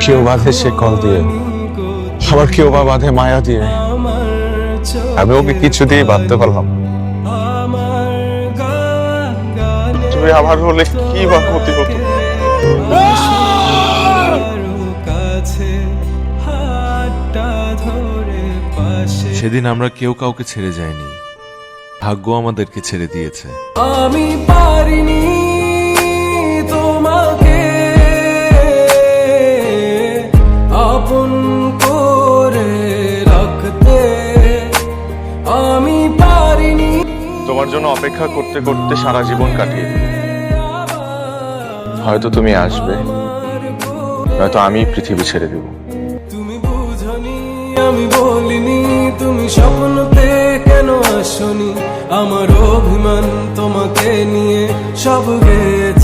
কেউ বাঁধে সে কল দিয়ে, আবার কেউ বা বাঁধে মায়া দিয়ে। আমি ওকে কিছু দিয়ে বাঁধতে পারলাম। তুমি আমার হলে কি বা ক্ষতি হতো। সেদিন আমরা কেউ কাউকে ছেড়ে যাইনি, ভাগ্য আমাদেরকে ছেড়ে দিয়েছে। আমি পারিনি তোমাকে আপন করে রাখতে, আমি পারিনি। তোমার জন্য অপেক্ষা করতে করতে সারা জীবন কাটিয়ে দিই। হয়তো তুমি আসবে, নয়তো আমি পৃথিবী ছেড়ে দেব। তুমি বুঝনি আমি বলিনি, তুমি স্বপ্নতে কেন আসনি, আমার অভিমান তোমাকে নিয়ে সব গেছে।